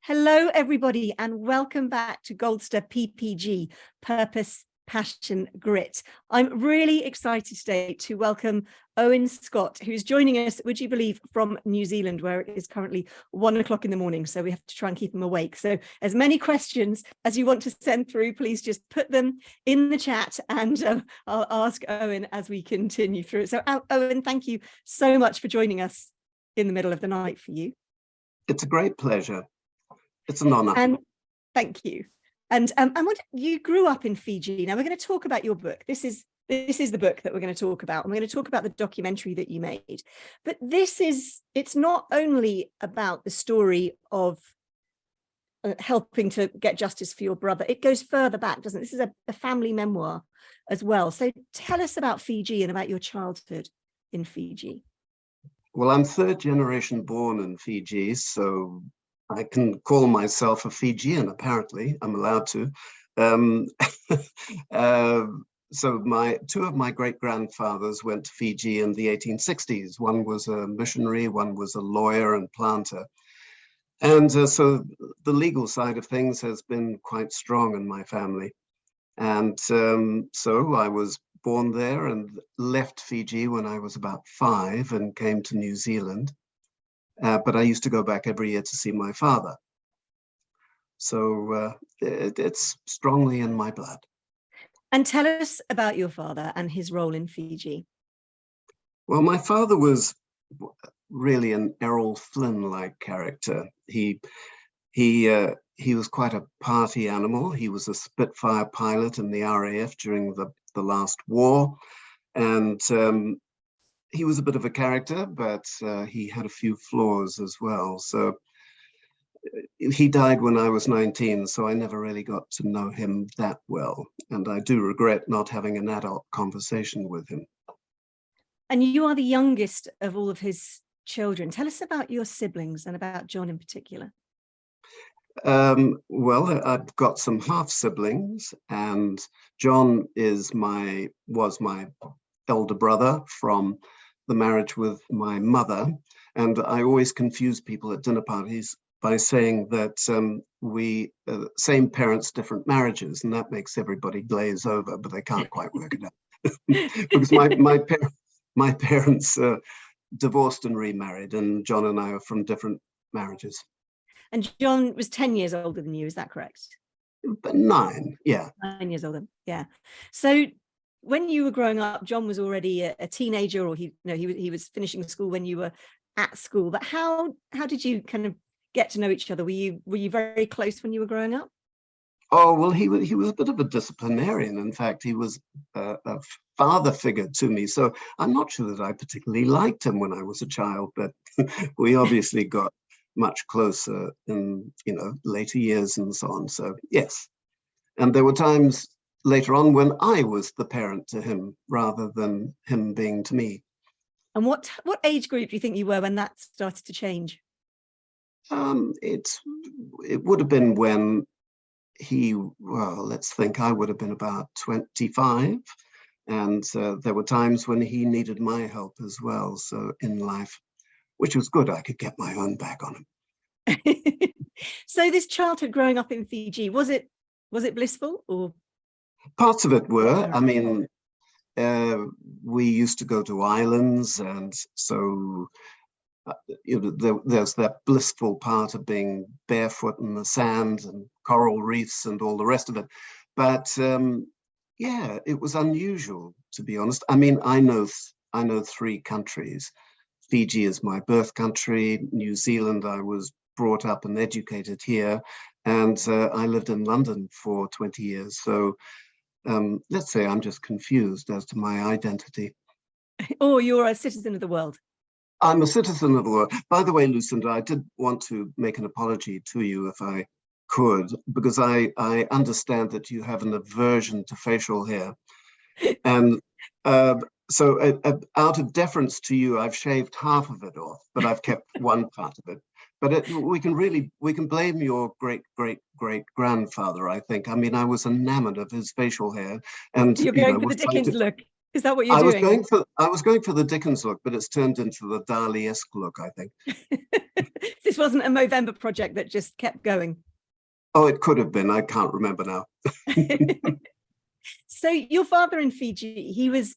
Hello, everybody, and welcome back to Goldster PPG, Purpose, Passion, Grit. I'm really excited today to welcome Owen Scott, who's joining us, would you believe, from New Zealand, where it is currently 1 o'clock in the morning. So we have to try and keep him awake. So as many questions as you want to send through, please just put them in the chat and I'll ask Owen as we continue through it. So Owen, thank you so much for joining us in the middle of the night for you. It's a great pleasure. It's an honor. And thank you. And you grew up in Fiji. Now we're going to talk about your book. This is the book that we're going to talk about. And we're going to talk about the documentary that you made. But it's not only about the story of helping to get justice for your brother. It goes further back, doesn't it? This is a family memoir as well. So tell us about Fiji and about your childhood in Fiji. Well, I'm third generation born in Fiji, so I can call myself a Fijian, apparently. I'm allowed to. So two of my great-grandfathers went to Fiji in the 1860s. One was a missionary, one was a lawyer and planter. And so the legal side of things has been quite strong in my family. And so I was born there and left Fiji when I was about 5 and came to New Zealand. But I used to go back every year to see my father. So it's strongly in my blood. And tell us about your father and his role in Fiji. Well, my father was really an Errol Flynn-like character. He was quite a party animal. He was a Spitfire pilot in the RAF during the last war. And he was a bit of a character, but he had a few flaws as well. So he died when I was 19, so I never really got to know him that well. And I do regret not having an adult conversation with him. And you are the youngest of all of his children. Tell us about your siblings and about John in particular. Well, I've got some half siblings, and John was my elder brother from the marriage with my mother. And I always confuse people at dinner parties by saying that we same parents, different marriages, and that makes everybody glaze over, but they can't quite work it out. Because my parents divorced and remarried, and John and I are from different marriages. And John was 10 years older than you, is that correct? But 9, yeah. 9 years older, yeah. So when you were growing up, John was already a teenager, or he was finishing school when you were at school. But how did you kind of get to know each other? Were you very close when you were growing up? Oh, well, he was a bit of a disciplinarian. In fact, he was a father figure to me. So I'm not sure that I particularly liked him when I was a child, but we obviously got much closer in later years and so on. So yes, and there were times later on when I was the parent to him rather than him being to me. And what age group do you think you were when that started to change? It would have been when let's think, I would have been about 25, and there were times when he needed my help as well. So in life, which was good, I could get my own back on him. So this childhood growing up in Fiji, was it blissful, or? Parts of it were. I mean, we used to go to islands, and so there's that blissful part of being barefoot in the sand and coral reefs and all the rest of it. But yeah, it was unusual, to be honest. I mean, I know 3 countries. Fiji is my birth country. New Zealand, I was brought up and educated here, and I lived in London for 20 years. So let's say I'm just confused as to my identity. Oh, you're a citizen of the world. I'm a citizen of the world. By the way, Lucinda, I did want to make an apology to you if I could, because I understand that you have an aversion to facial hair. And so out of deference to you, I've shaved half of it off, but I've kept one part of it. But we can blame your great-great-great-grandfather, I think. I mean, I was enamored of his facial hair. And you're going for the Dickens look. Is that what you're doing? I was going for the Dickens look, but it's turned into the Dali-esque look, I think. This wasn't a Movember project that just kept going. Oh, it could have been. I can't remember now. So your father in Fiji, he was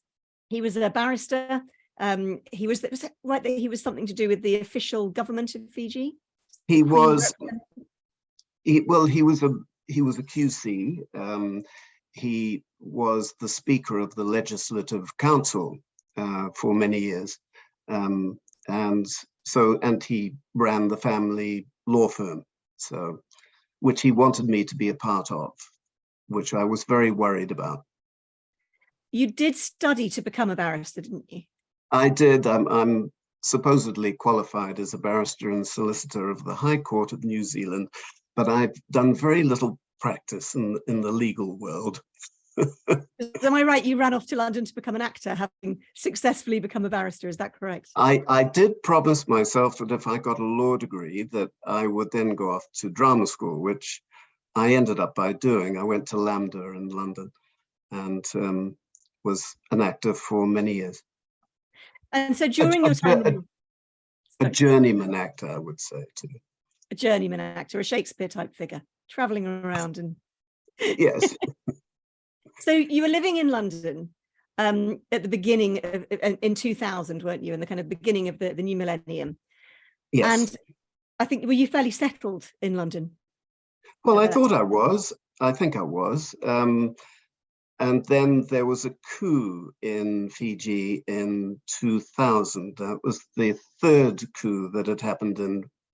a barrister. Was it right that he was something to do with the official government of Fiji? He was. He was a QC. He was the Speaker of the Legislative Council for many years, and he ran the family law firm, so which he wanted me to be a part of, which I was very worried about. You did study to become a barrister, didn't you? I did. I'm supposedly qualified as a barrister and solicitor of the High Court of New Zealand, but I've done very little practice in the legal world. Am I right? You ran off to London to become an actor, having successfully become a barrister. Is that correct? I did promise myself that if I got a law degree, that I would then go off to drama school, which I ended up by doing. I went to LAMDA in London and was an actor for many years. And so during your time... A journeyman actor, I would say, too. A journeyman actor, a Shakespeare type figure, traveling around and... Yes. So you were living in London at the beginning of, in 2000, weren't you? In the kind of beginning of the new millennium. Yes. And I think, were you fairly settled in London? Well, I thought I was. I think I was. And then there was a coup in Fiji in 2000. That was the third coup that had happened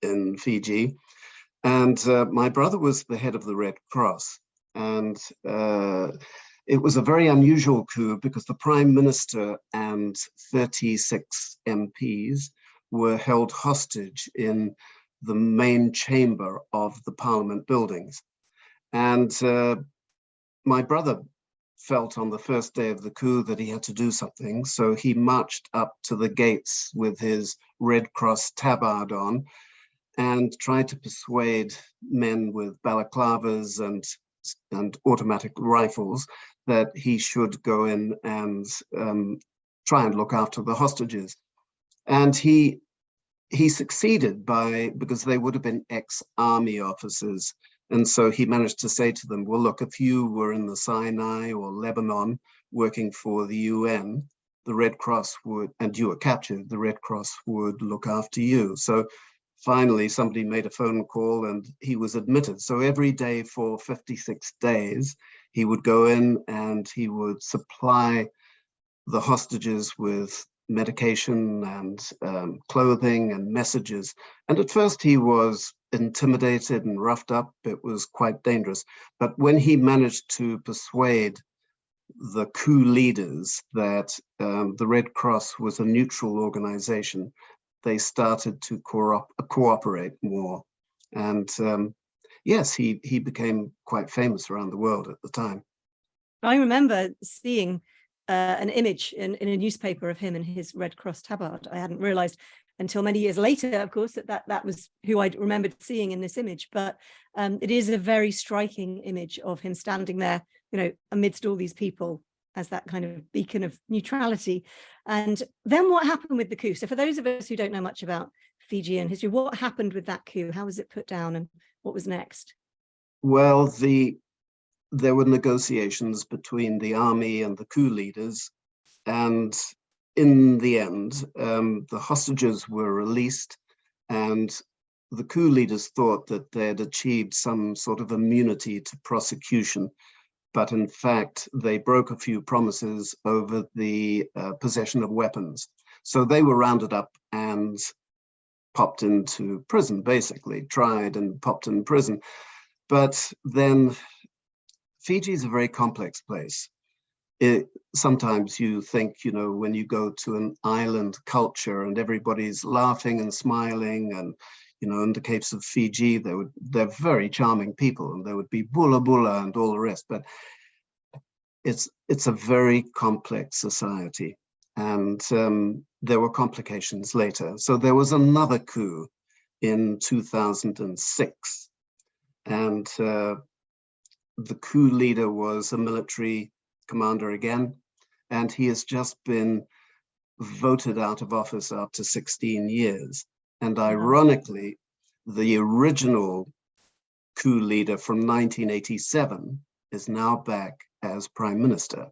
in Fiji. And my brother was the head of the Red Cross. And it was a very unusual coup because the Prime Minister and 36 MPs were held hostage in the main chamber of the Parliament buildings. And my brother felt on the first day of the coup that he had to do something. So he marched up to the gates with his Red Cross tabard on and tried to persuade men with balaclavas and automatic rifles that he should go in and try and look after the hostages. And he succeeded because they would have been ex-army officers. And so he managed to say to them, well, look, if you were in the Sinai or Lebanon working for the UN, the Red Cross would, and you were captured, the Red Cross would look after you. So finally, somebody made a phone call and he was admitted. So every day for 56 days, he would go in and he would supply the hostages with medication and clothing and messages. And at first he was intimidated and roughed up. It was quite dangerous. But when he managed to persuade the coup leaders that the Red Cross was a neutral organization, they started to cooperate more. And yes, he became quite famous around the world at the time. I remember seeing an image in a newspaper of him in his Red Cross tabard. I hadn't realized until many years later, of course, that was who I remembered seeing in this image. But it is a very striking image of him standing there, amidst all these people as that kind of beacon of neutrality. And then what happened with the coup? So for those of us who don't know much about Fijian history, what happened with that coup? How was it put down and what was next? Well, there were negotiations between the army and the coup leaders. And in the end, the hostages were released and the coup leaders thought that they had achieved some sort of immunity to prosecution. But in fact, they broke a few promises over the possession of weapons. So they were rounded up and popped into prison, basically, tried and popped in prison. But then Fiji is a very complex place. Sometimes you think, when you go to an island culture and everybody's laughing and smiling and, in the case of Fiji, they're very charming people and there would be bula bula and all the rest, but it's a very complex society. And there were complications later. So there was another coup in 2006. And the coup leader was a military commander again, and he has just been voted out of office after 16 years. And ironically, the original coup leader from 1987 is now back as prime minister.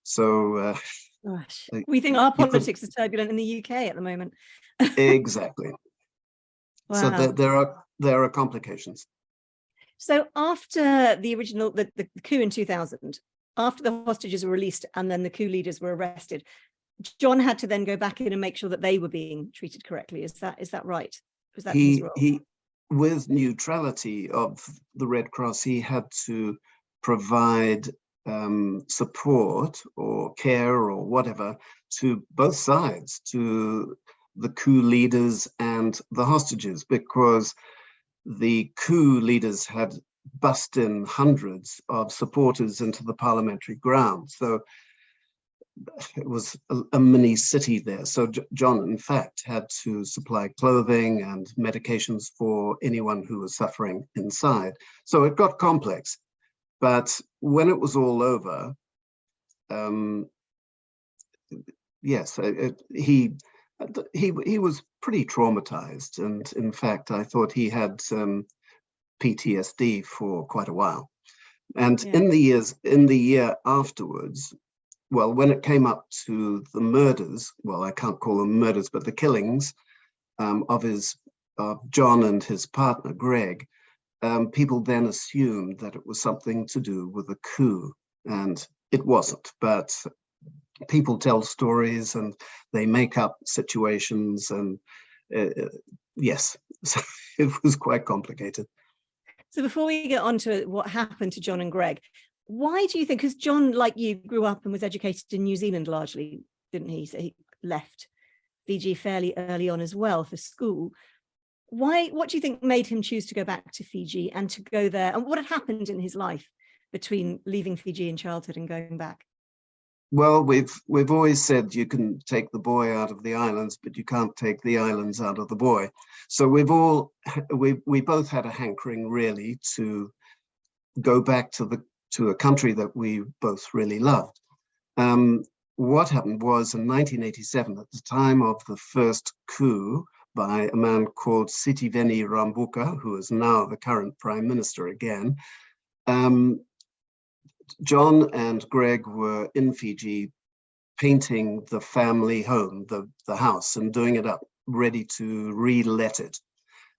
So Gosh, we think our you could- politics is turbulent in the UK at the moment. exactly. Wow. So there are complications. So after the original, the coup in 2000, after the hostages were released and then the coup leaders were arrested, John had to then go back in and make sure that they were being treated correctly. Is that right? Was that his role? He, with neutrality of the Red Cross, he had to provide support or care or whatever to both sides, to the coup leaders and the hostages, because the coup leaders had bussed in hundreds of supporters into the parliamentary grounds. So it was a mini city there. So John, in fact, had to supply clothing and medications for anyone who was suffering inside. So it got complex. But when it was all over, yes, he was pretty traumatized. And in fact, I thought he had PTSD for quite a while. And in the year afterwards, well, when it came up to the murders, well, I can't call them murders, but the killings of John and his partner, Greg, people then assumed that it was something to do with a coup, and it wasn't. But people tell stories and they make up situations, and yes, so it was quite complicated. So before we get on to what happened to John and Greg, why do you think, because John, like you, grew up and was educated in New Zealand largely, didn't he? So he left Fiji fairly early on as well for school. What do you think made him choose to go back to Fiji and to go there? And what had happened in his life between leaving Fiji in childhood and going back? Well, we've always said you can take the boy out of the islands, but you can't take the islands out of the boy. So we both had a hankering really to go back to a country that we both really loved. What happened was in 1987, at the time of the first coup by a man called Sitiveni Rabuka, who is now the current prime minister again, John and Greg were in Fiji painting the family home, the house, and doing it up, ready to re-let it.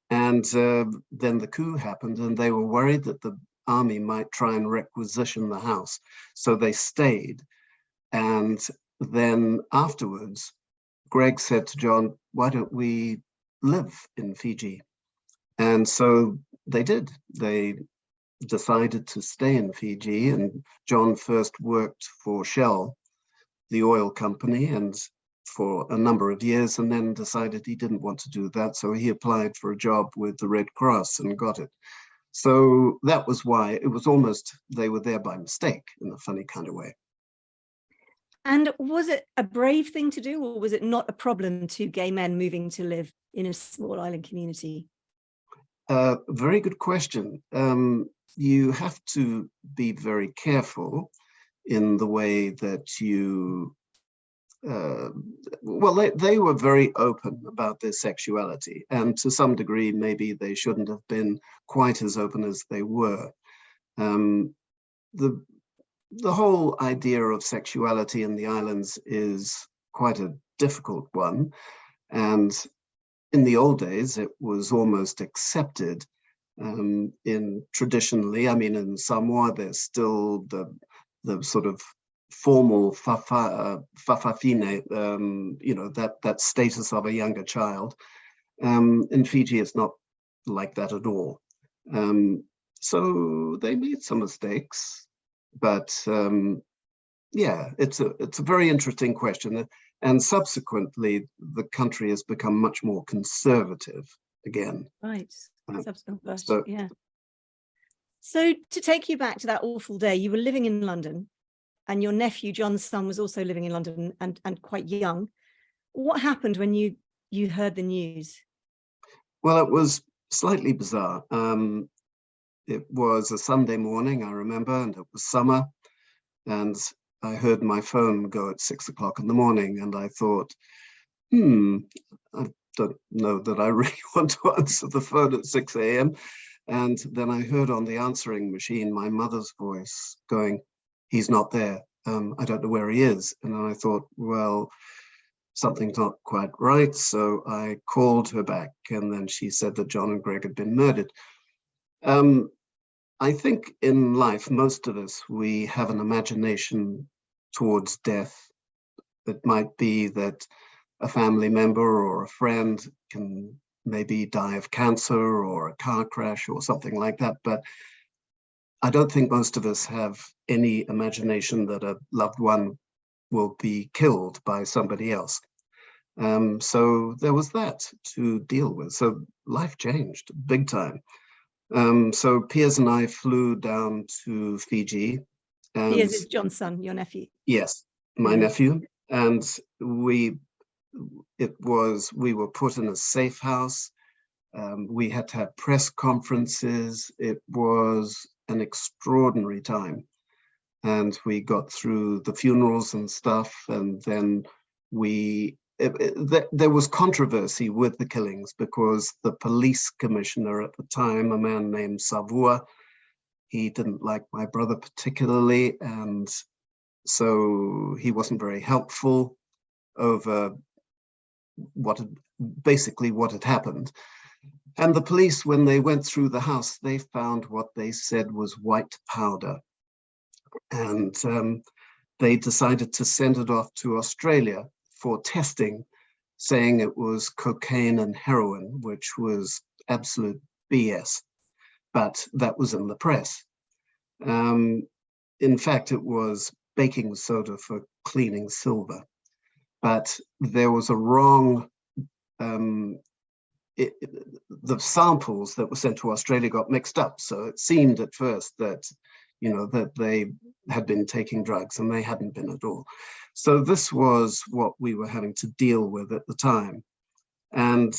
And then the coup happened, and they were worried that the army might try and requisition the house. So they stayed. And then afterwards, Greg said to John, why don't we live in Fiji? And so they did. They decided to stay in Fiji, and John first worked for Shell, the oil company, and for a number of years, and then decided he didn't want to do that. So he applied for a job with the Red Cross and got it. So that was why it was almost, they were there by mistake in a funny kind of way. And was it a brave thing to do, or was it not a problem to gay men moving to live in a small island community? Very good question. You have to be very careful in the way that you, well, they were very open about their sexuality, and to some degree, maybe they shouldn't have been quite as open as they were. The whole idea of sexuality in the islands is quite a difficult one, and in the old days, it was almost accepted. In traditionally, I mean, in Samoa, there's still the sort of formal fafafine, that status of a younger child. In Fiji, it's not like that at all. So they made some mistakes, but yeah, it's a very interesting question. And subsequently, the country has become much more conservative again. Right. Yeah. So to take you back to that awful day, you were living in London, and your nephew, John's son, was also living in London and quite young. What happened when you heard the news? Well, it was slightly bizarre. It was a Sunday morning, I remember, and it was summer. And I heard my phone go at 6 o'clock in the morning, and I thought, don't know that I really want to answer the phone at 6 a.m. And then I heard on the answering machine my mother's voice going, "He's not there. I don't know where he is." And then I thought, well, something's not quite right. So I called her back, and then she said that John and Greg had been murdered. I think in life, most of us, we have an imagination towards death. It might be that a family member or a friend can maybe die of cancer or a car crash or something like that. But I don't think most of us have any imagination that a loved one will be killed by somebody else. So there was that to deal with. So life changed big time. So Piers and I flew down to Fiji. And Piers is John's son, your nephew. yes, my nephew. And we were put in a safe house. We had to have press conferences. It was an extraordinary time. And we got through the funerals and stuff. And then there was controversy with the killings because the police commissioner at the time, a man named Savua, he didn't like my brother particularly. And so he wasn't very helpful over what had happened. And the police, when they went through the house, they found what they said was white powder. And they decided to send it off to Australia for testing, saying it was cocaine and heroin, which was absolute BS. But that was in the press. In fact, it was baking soda for cleaning silver. But there was a wrong, the samples that were sent to Australia got mixed up. So it seemed at first that, that they had been taking drugs, and they hadn't been at all. So this was what we were having to deal with at the time. And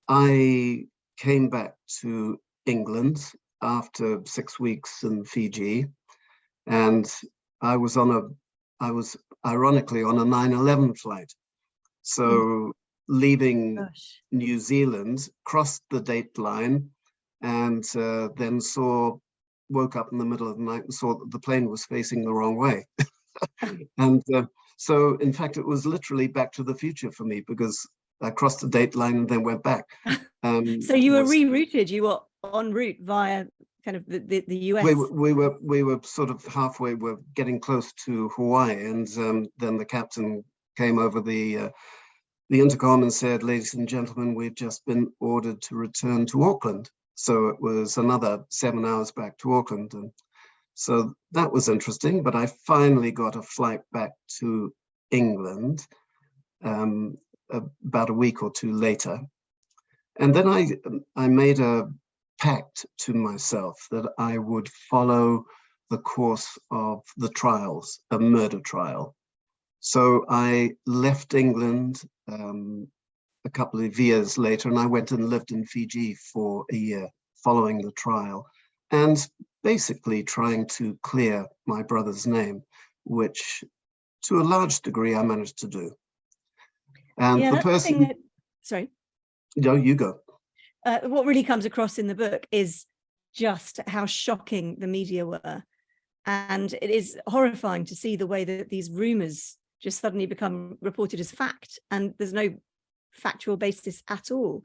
I came back to England after 6 weeks in Fiji, and I was ironically on a 9/11 flight. So leaving New Zealand, crossed the date line, and then woke up in the middle of the night and saw that the plane was facing the wrong way. And so, in fact, it was literally Back to the Future for me, because I crossed the date line and then went back. So you were rerouted. You were en route via kind of the US. We were sort of halfway. We're getting close to Hawaii, and then the captain came over the intercom and said, "Ladies and gentlemen, we've just been ordered to return to Auckland." So it was another 7 hours back to Auckland. And so that was interesting, but I finally got a flight back to England about a week or two later. And then I made a pact to myself that I would follow the course of the trials, a murder trial. So I left England a couple of years later, and I went and lived in Fiji for a year following the trial, and basically trying to clear my brother's name, which to a large degree I managed to do. And the person... Sorry. No, you go. What really comes across in the book is just how shocking the media were. And it is horrifying to see the way that these rumors just suddenly become reported as fact, and there's no factual basis at all.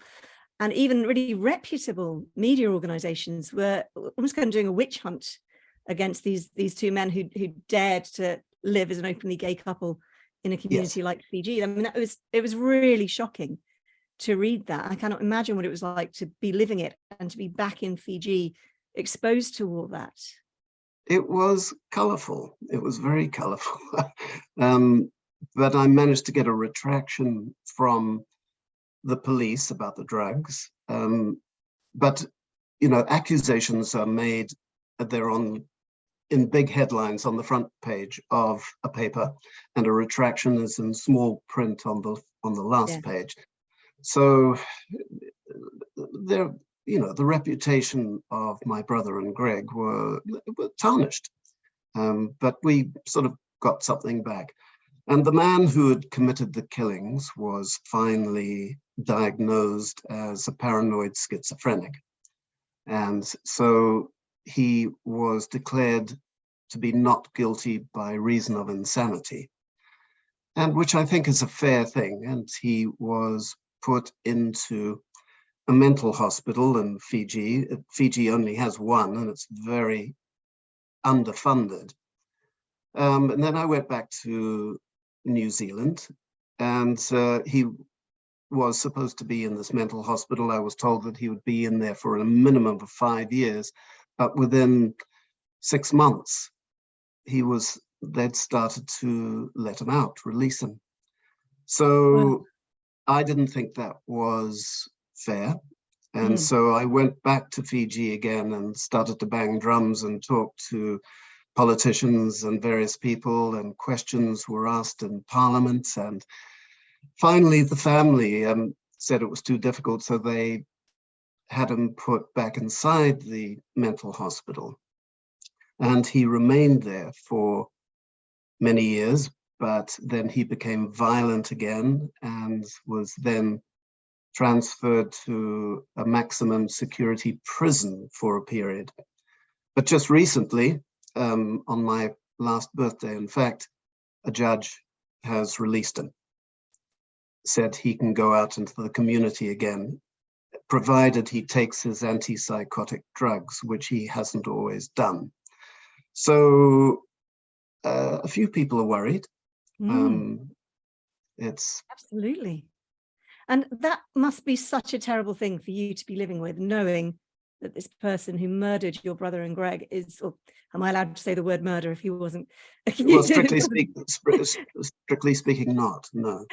And even really reputable media organizations were almost kind of doing a witch hunt against these two men who dared to live as an openly gay couple in a community like Fiji. I mean, it was really shocking to read that. I cannot imagine what it was like to be living it and to be back in Fiji, exposed to all that. It was colorful. It was very colorful. But I managed to get a retraction from the police about the drugs. But, accusations are made, they're in big headlines on the front page of a paper, and a retraction is in small print on the last page. So the reputation of my brother and Greg were tarnished, but we sort of got something back. And the man who had committed the killings was finally diagnosed as a paranoid schizophrenic. And so he was declared to be not guilty by reason of insanity, and which I think is a fair thing. And he was put into a mental hospital in Fiji. Fiji only has one, and it's very underfunded. And then I went back to New Zealand, and he was supposed to be in this mental hospital. I was told that he would be in there for a minimum of 5 years, but within 6 months, they'd started to let him out, release him. So I didn't think that was fair. And so I went back to Fiji again and started to bang drums and talk to politicians and various people, and questions were asked in Parliament. And finally, the family said it was too difficult, so they had him put back inside the mental hospital. And he remained there for many years, but then he became violent again and was then transferred to a maximum security prison for a period. But just recently, on my last birthday, in fact, a judge has released him, said he can go out into the community again, provided he takes his antipsychotic drugs, which he hasn't always done. So a few people are worried. It's absolutely. And that must be such a terrible thing for you to be living with, knowing that this person who murdered your brother and Greg is, or am I allowed to say the word murder if he wasn't? Well, strictly speaking, not, no.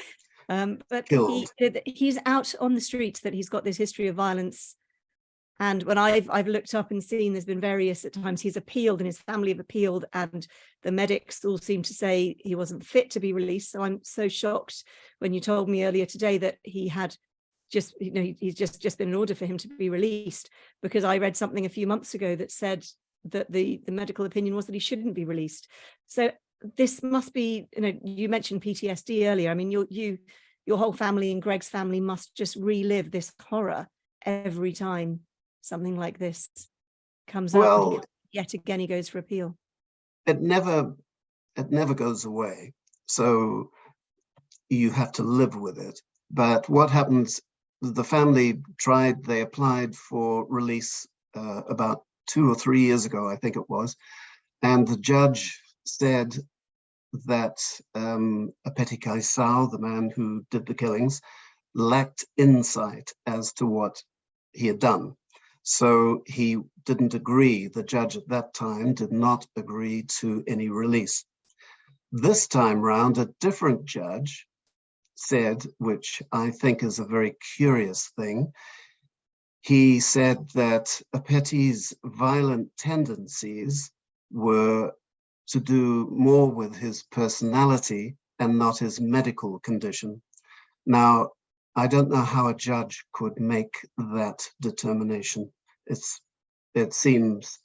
But Killed. he's out on the streets, that he's got this history of violence. And when I've looked up and seen, there's been various at times he's appealed and his family have appealed, and the medics all seem to say he wasn't fit to be released. So I'm so shocked when you told me earlier today that he had just, he's just been an order for him to be released, because I read something a few months ago that said that the medical opinion was that he shouldn't be released. So this must be, you mentioned PTSD earlier. I mean, your whole family and Greg's family must just relive this horror every time something like this comes up. Yet again, he goes for appeal. It never goes away. So you have to live with it. But what happens, the family they applied for release about 2 or 3 years ago, I think it was. And the judge said that Apeti Kaisau, the man who did the killings, lacked insight as to what he had done. So he didn't agree. The judge at that time did not agree to any release. This time round, a different judge said, which I think is a very curious thing, he said that Apeti's violent tendencies were to do more with his personality and not his medical condition. Now, I don't know how a judge could make that determination. It seems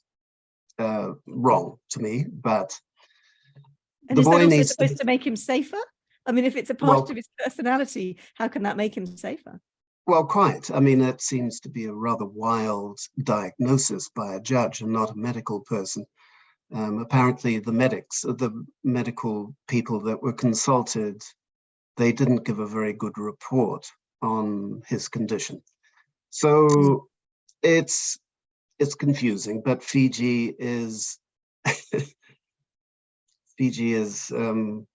wrong to me, but and the boy needs supposed to make him safer? I mean, if it's a part of his personality, how can that make him safer? Well, quite. I mean, it seems to be a rather wild diagnosis by a judge and not a medical person. Apparently, the medical people that were consulted, they didn't give a very good report on his condition. So it's confusing, but Fiji is the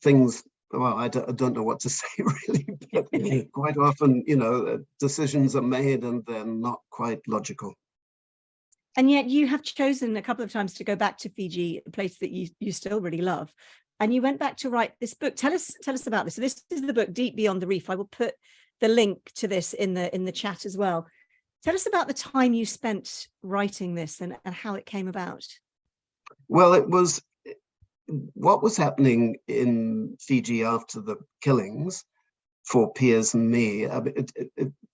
things. Well, I don't know what to say really, but quite often, decisions are made and they're not quite logical. And yet you have chosen a couple of times to go back to Fiji, a place that you still really love. And you went back to write this book. Tell us about this. So this is the book, Deep Beyond the Reef. I will put the link to this in the chat as well. Tell us about the time you spent writing this and how it came about. Well, it was what was happening in Fiji after the killings for Piers and me. I mean,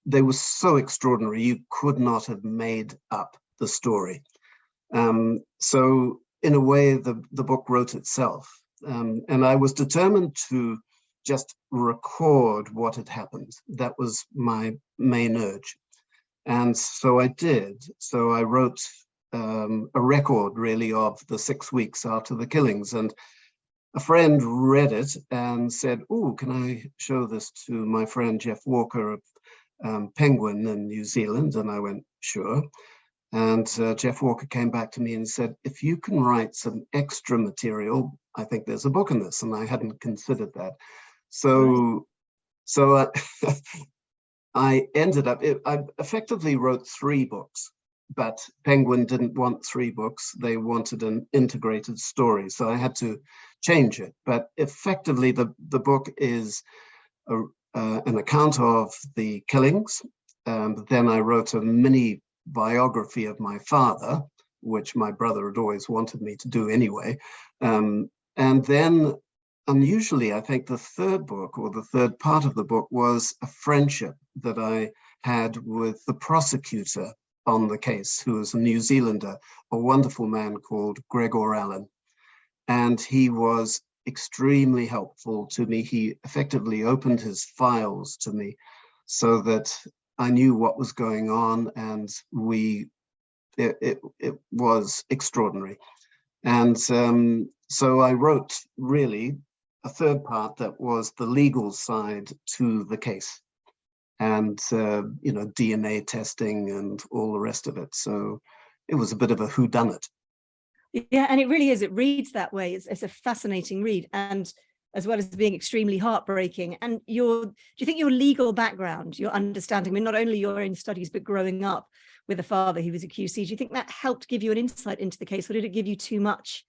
they were so extraordinary. You could not have made up the story. So in a way, the book wrote itself. And I was determined to just record what had happened. That was my main urge. And so I did. So I wrote a record really of the 6 weeks after the killings. And a friend read it and said, "Oh, can I show this to my friend Jeff Walker of Penguin in New Zealand?" And I went, "Sure." And Jeff Walker came back to me and said, "If you can write some extra material, I think there's a book in this." And I hadn't considered that. So, so I ended up, I effectively wrote 3 books, but Penguin didn't want 3 books. They wanted an integrated story. So I had to change it. But effectively, the book is an account of the killings. Then I wrote a mini biography of my father, which my brother had always wanted me to do anyway. And then, unusually, I think the 3rd book, or the 3rd part of the book, was a friendship that I had with the prosecutor on the case, who was a New Zealander, a wonderful man called Gregor Allen. And he was extremely helpful to me. He effectively opened his files to me so that I knew what was going on, and it was extraordinary. And so I wrote really a 3rd part that was the legal side to the case, and DNA testing and all the rest of it. So it was a bit of a whodunit. Yeah, and it really is. It reads that way. It's a fascinating read, and as well as being extremely heartbreaking. And do you think your legal background, your understanding, I mean, not only your own studies, but growing up with a father who was a QC, do you think that helped give you an insight into the case, or did it give you too much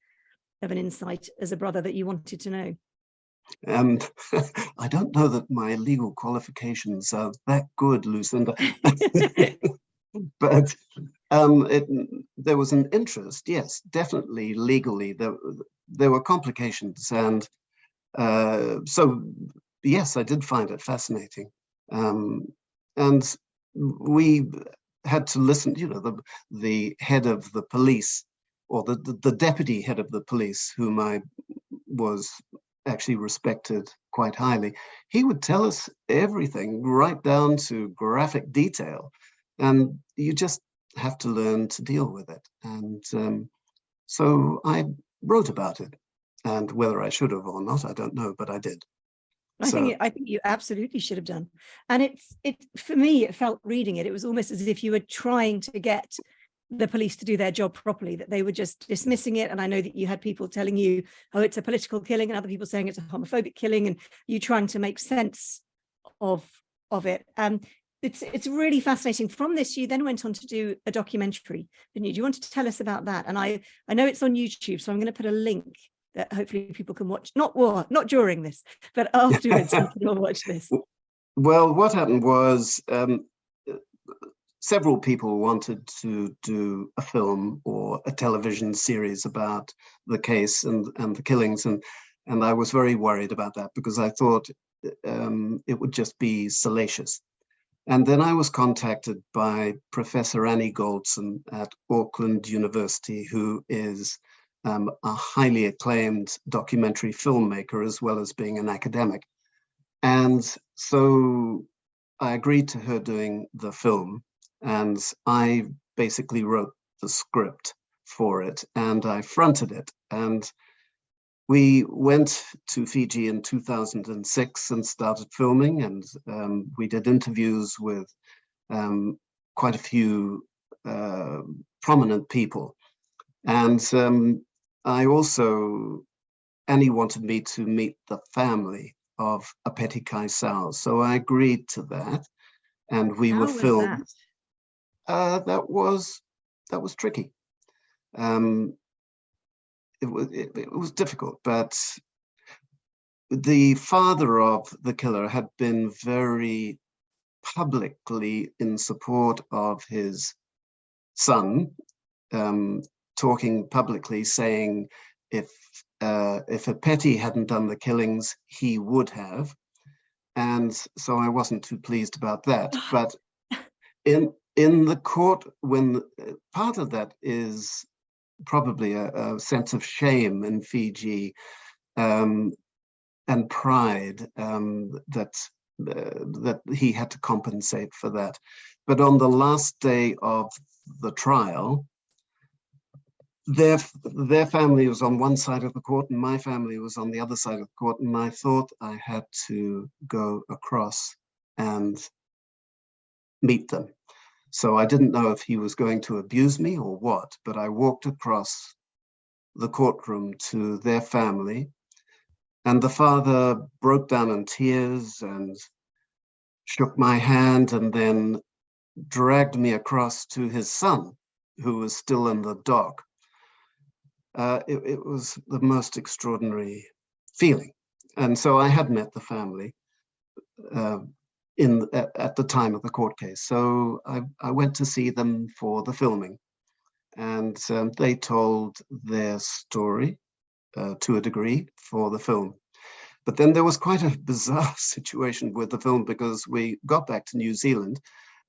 of an insight as a brother that you wanted to know? I don't know that my legal qualifications are that good, Lucinda. But there was an interest, yes, definitely legally. There were complications, and so yes, I did find it fascinating. And we had to listen, the head of the police, or the deputy head of the police, whom I was actually respected quite highly. He would tell us everything, right down to graphic detail. And you just have to learn to deal with it. And so I wrote about it. And whether I should have or not, I don't know, but I did. I think you absolutely should have done. And for me, it felt, reading it, it was almost as if you were trying to get the police to do their job properly, that they were just dismissing it. And I know that you had people telling you, oh, it's a political killing, and other people saying it's a homophobic killing, and you trying to make sense of it. It's really fascinating. From this, you then went on to do a documentary, didn't you? Do you want to tell us about that? And I know it's on YouTube, so I'm going to put a link that hopefully people can watch, not during this, but afterwards you can all watch this. Well, what happened was several people wanted to do a film or a television series about the case and the killings, and I was very worried about that, because I thought it would just be salacious. And then I was contacted by Professor Annie Goldster at Auckland University, who is a highly acclaimed documentary filmmaker, as well as being an academic. And so I agreed to her doing the film, and I basically wrote the script for it, and I fronted it. And we went to Fiji in 2006 and started filming, and we did interviews with quite a few prominent people. And Annie wanted me to meet the family of Apeti Kaisau, so I agreed to that, and we would film. That was tricky. It was difficult, but the father of the killer had been very publicly in support of his son, talking publicly, saying if Apeti hadn't done the killings, he would have. And so I wasn't too pleased about that. But in the court, when part of that is probably a sense of shame in Fiji, and and pride that he had to compensate for that. But on the last day of the trial, their family was on one side of the court and my family was on the other side of the court, and I thought I had to go across and meet them. So I didn't know if he was going to abuse me or what, but I walked across the courtroom to their family, and the father broke down in tears and shook my hand and then dragged me across to his son, who was still in the dock. It was the most extraordinary feeling. And so I had met the family at the time of the court case. So I went to see them for the filming, and they told their story to a degree for the film. But then there was quite a bizarre situation with the film, because we got back to New Zealand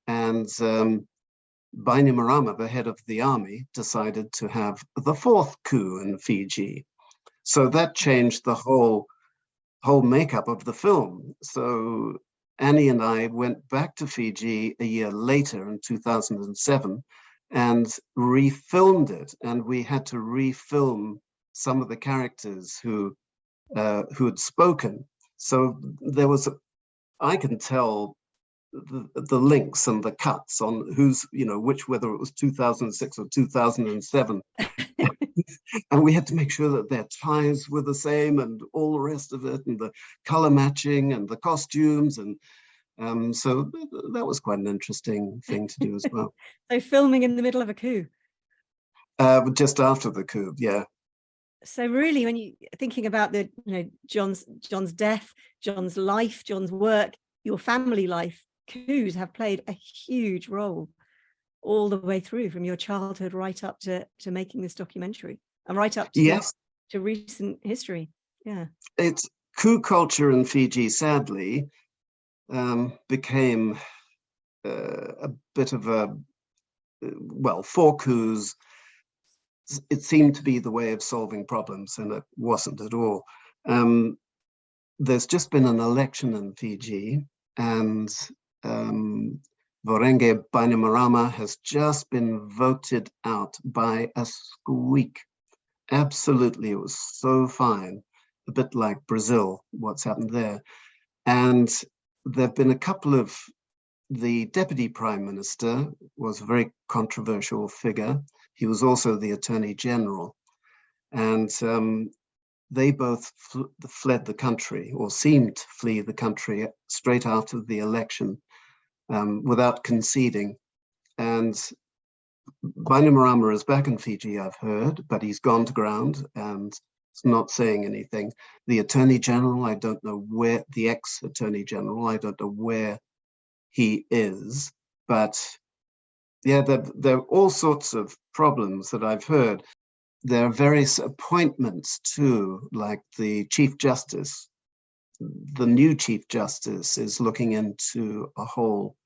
and Bainimarama, the head of the army, decided to have the fourth coup in Fiji. So that changed the whole makeup of the film. So Annie and I went back to Fiji a year later in 2007 and refilmed it. And we had to refilm some of the characters who had spoken. So there was, I can tell the links and the cuts on who's, whether it was 2006 or 2007. And we had to make sure that their ties were the same and all the rest of it, and the color matching and the costumes. And so that was quite an interesting thing to do as well. So filming in the middle of a coup? Just after the coup, yeah. So really, when you thinking about the, John's death, John's life, John's work, your family life, coups have played a huge role all the way through, from your childhood right up to making this documentary, and right up to, yes, to recent history. Yeah, it's coup culture in Fiji, sadly, became a bit of a, for coups, it seemed to be the way of solving problems, and it wasn't at all. There's just been an election in Fiji, and Vorenge Bainimarama has just been voted out by a squeak. Absolutely, it was so fine, a bit like Brazil, what's happened there. And there have been a couple of, the deputy prime minister was a very controversial figure. He was also the attorney general, and they both fled the country, or seemed to flee the country straight after the election, without conceding. And Bainimarama is back in Fiji, I've heard, but he's gone to ground and is not saying anything. The attorney general, I don't know where, the ex-attorney general, I don't know where he is, but yeah, there are all sorts of problems that I've heard. There are various appointments too, like the Chief Justice. The new Chief Justice is looking into a whole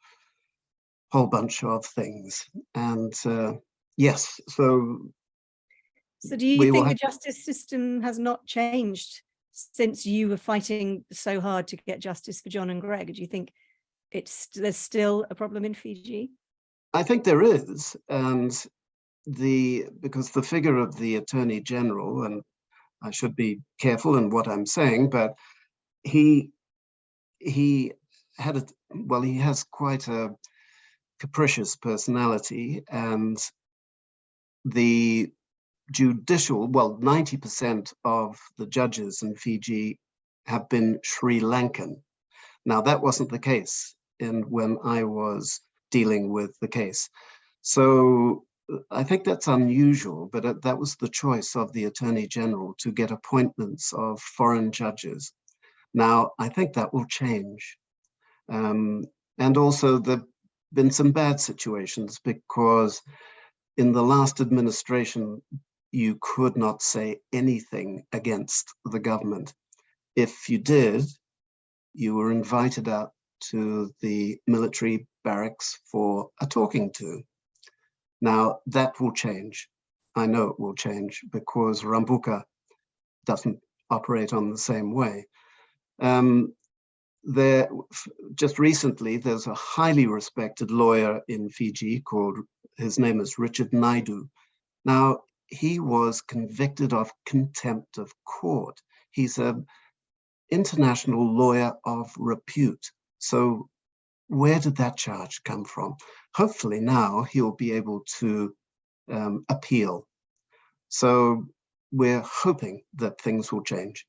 bunch of things. And yes, so do you think the justice system has not changed since you were fighting so hard to get justice for John and Greg? Do you think there's still a problem in Fiji? I think there is, and because the figure of the Attorney General, and I should be careful in what I'm saying, but he has quite a capricious personality, and the judicial, 90% of the judges in Fiji have been Sri Lankan. Now, that wasn't the case when I was dealing with the case. So I think that's unusual, but that was the choice of the Attorney General, to get appointments of foreign judges. Now, I think that will change. And also there've been some bad situations, because in the last administration, you could not say anything against the government. If you did, you were invited out to the military barracks for a talking to. Now, that will change. I know it will change, because Rambuka doesn't operate on the same way. There, just recently, there's a highly respected lawyer in Fiji called, his name is Richard Naidu. Now, he was convicted of contempt of court. He's an international lawyer of repute. So where did that charge come from? Hopefully now he'll be able to appeal. So we're hoping that things will change.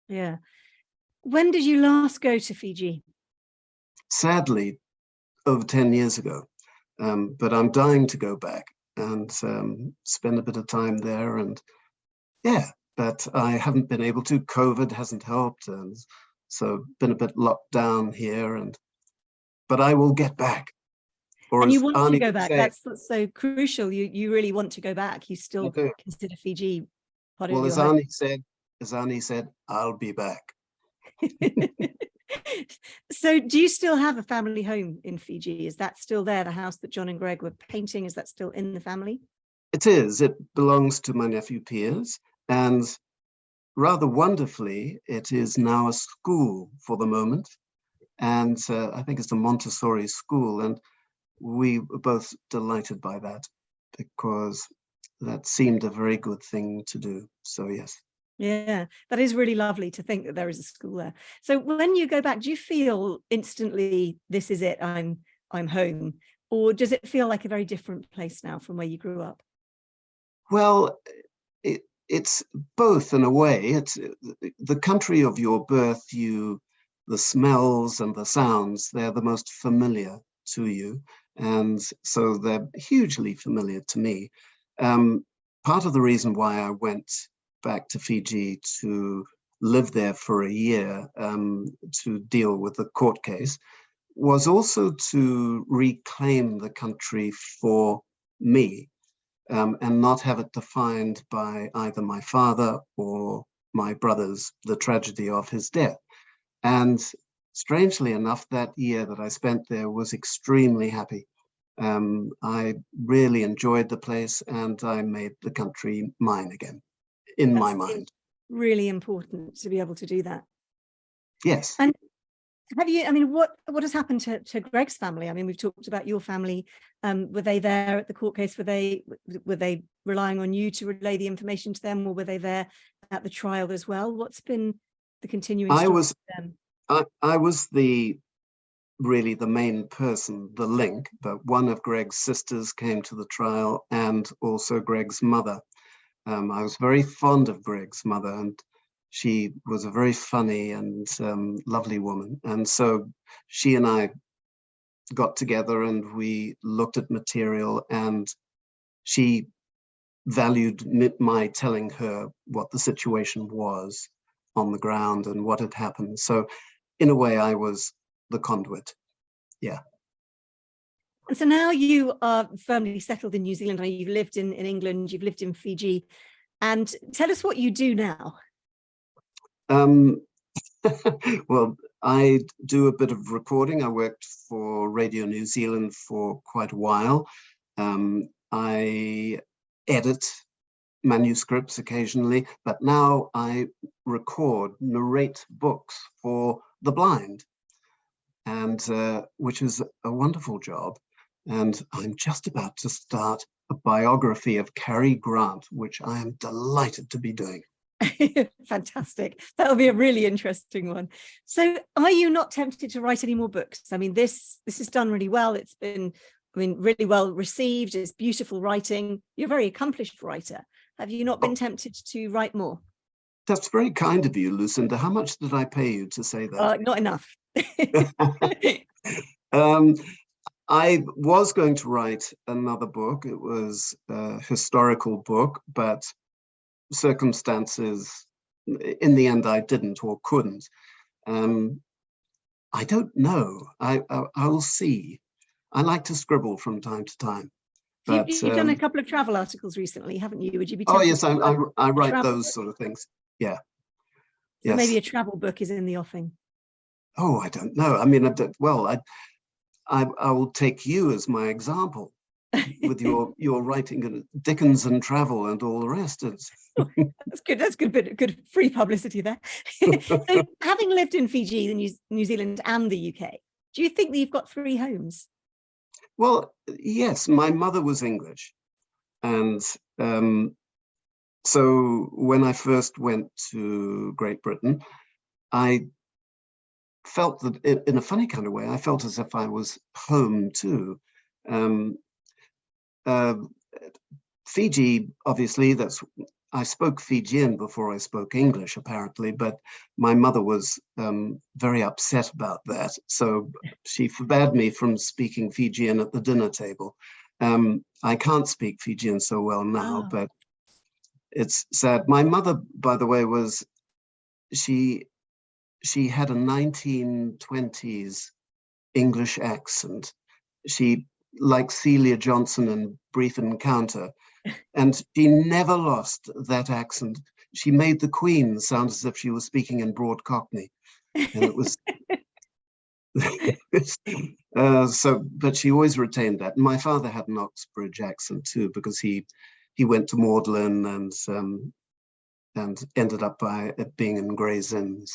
Yeah. When did you last go to Fiji? Sadly, over 10 years ago, but I'm dying to go back and spend a bit of time there. And yeah, but I haven't been able to. COVID hasn't helped, and so been a bit locked down here. But I will get back. Or and you want Arnie to go back. say, That's what's so crucial. You really want to go back. You still consider Fiji part of well, your as home. Arnie said, I'll be back. So do you still have a family home in Fiji? Is that still there? The house that John and Greg were painting, is that still in the family? It is. It belongs to my nephew Piers, and rather wonderfully, it is now a school for the moment. And I think it's a Montessori school, and we were both delighted by that because that seemed a very good thing to do. So yes. Yeah, that is really lovely to think that there is a school there. So when you go back, do you feel instantly, this is it, I'm home? Or does it feel like a very different place now from where you grew up? Well, it's both in a way. It's the country of your birth, the smells and the sounds, they're the most familiar to you. And so they're hugely familiar to me. Part of the reason why I went back to Fiji to live there for a year to deal with the court case was also to reclaim the country for me and not have it defined by either my father or my brother's, the tragedy of his death. And strangely enough, that year that I spent there was extremely happy. I really enjoyed the place and I made the country mine again. In my mind. Really important to be able to do that. Yes. And have you, I mean, what has happened to Greg's family? I mean, we've talked about your family. Were they there at the court case? Were they relying on you to relay the information to them, or were they there at the trial as well? What's been the continuing story with them? I was really the main person, the link, but one of Greg's sisters came to the trial and also Greg's mother. I was very fond of Greg's mother, and she was a very funny and lovely woman. And so she and I got together and we looked at material, and she valued my telling her what the situation was on the ground and what had happened. So in a way, I was the conduit. Yeah. And so now you are firmly settled in New Zealand. You've lived in England, you've lived in Fiji. And tell us what you do now. Well, I do a bit of recording. I worked for Radio New Zealand for quite a while. I edit manuscripts occasionally, but now I narrate books for the blind, and which is a wonderful job. And I'm just about to start a biography of Cary Grant, which I am delighted to be doing. Fantastic. That'll be a really interesting one. So are you not tempted to write any more books? I mean, this is done really well. It's been, really well received. It's beautiful writing. You're a very accomplished writer. Have you not been tempted to write more? That's very kind of you, Lucinda. How much did I pay you to say that? Not enough. I was going to write another book. It was a historical book, but circumstances, in the end, I didn't or couldn't. I don't know. I'll see. I like to scribble from time to time. But you've done a couple of travel articles recently, haven't you? Would you be? Oh yes, I write those sort of things. Yeah. So yes. Maybe a travel book is in the offing. Oh, I don't know. I mean, well, I will take you as my example. with your writing and Dickens and travel and all the rest. That's good. That's good free publicity there. So, having lived in Fiji, New Zealand, and the UK, do you think that you've got three homes? Well, yes, my mother was English, and so when I first went to Great Britain, I felt that in a funny kind of way, I felt as if I was home too. Fiji, obviously, I spoke Fijian before I spoke English, apparently, but my mother was very upset about that. So she forbade me from speaking Fijian at the dinner table. I can't speak Fijian so well now, but it's sad. My mother, by the way, she had a 1920s English accent. She, like Celia Johnson in Brief Encounter, and she never lost that accent. She made the Queen sound as if she was speaking in broad Cockney, and it was but she always retained that. My father had an Oxbridge accent too, because he went to Magdalen and ended up by being in Gray's Inn.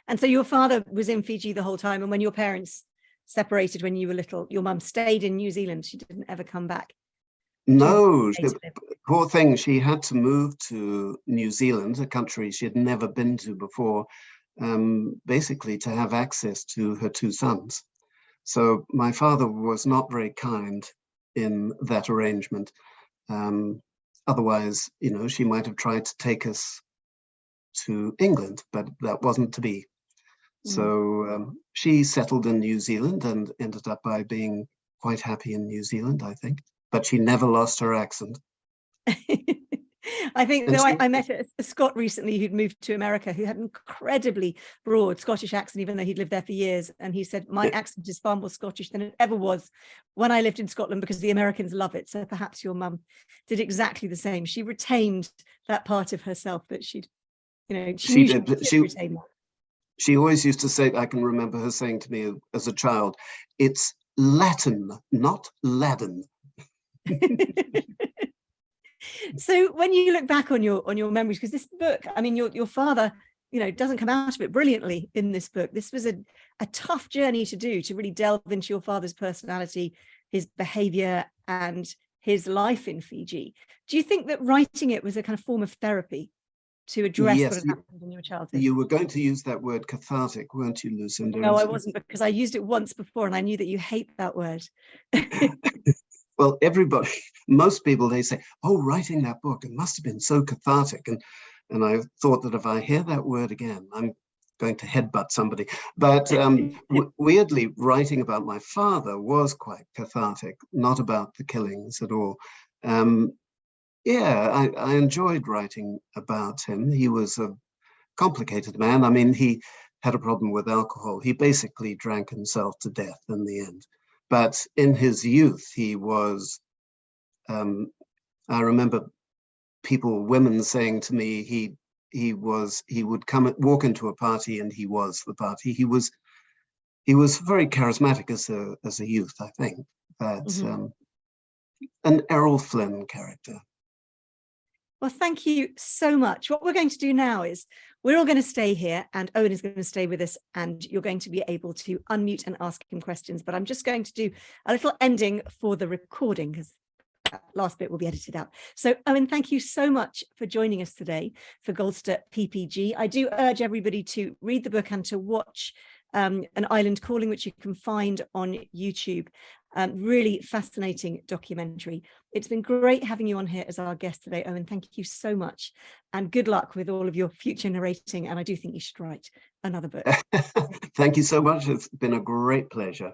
And so your father was in Fiji the whole time, and when your parents separated when you were little, your mum stayed in New Zealand. She didn't ever come back. No, poor thing. She had to move to New Zealand, a country she had never been to before, basically to have access to her two sons. So my father was not very kind in that arrangement. Otherwise, she might have tried to take us to England, but that wasn't to be. So she settled in New Zealand and ended up by being quite happy in New Zealand, I think. But she never lost her accent. I think, though, I met a Scot recently who'd moved to America who had an incredibly broad Scottish accent, even though he'd lived there for years. And he said, my accent is far more Scottish than it ever was when I lived in Scotland, because the Americans love it. So perhaps your mum did exactly the same. She retained that part of herself that she did. She always used to say, I can remember her saying to me as a child, it's Latin, not Latin. So when you look back on your memories, because this book, I mean, your father, doesn't come out of it brilliantly in this book. This was a tough journey to do, to really delve into your father's personality, his behavior, and his life in Fiji. Do you think that writing it was a kind of form of therapy to address what had happened in your childhood? You were going to use that word cathartic, weren't you, Lucinda? No, I wasn't, because I used it once before and I knew that you hate that word. Well, most people, they say, oh, writing that book, it must have been so cathartic. And I thought that if I hear that word again, I'm going to headbutt somebody. But weirdly, writing about my father was quite cathartic, not about the killings at all. I enjoyed writing about him. He was a complicated man. I mean, he had a problem with alcohol. He basically drank himself to death in the end. But in his youth, he was, I remember women saying to me, he would walk into a party and he was the party. He was very charismatic as a youth, I think, but an Errol Flynn character. Well, thank you so much. What we're going to do now is we're all going to stay here, and Owen is going to stay with us, and you're going to be able to unmute and ask him questions. But I'm just going to do a little ending for the recording, because that last bit will be edited out. So, Owen, thank you so much for joining us today for Goldster PPG. I do urge everybody to read the book and to watch An Island Calling, which you can find on YouTube. Really fascinating documentary. It's been great having you on here as our guest today, Owen. Thank you so much, and good luck with all of your future narrating. And I do think you should write another book. Thank you so much. It's been a great pleasure.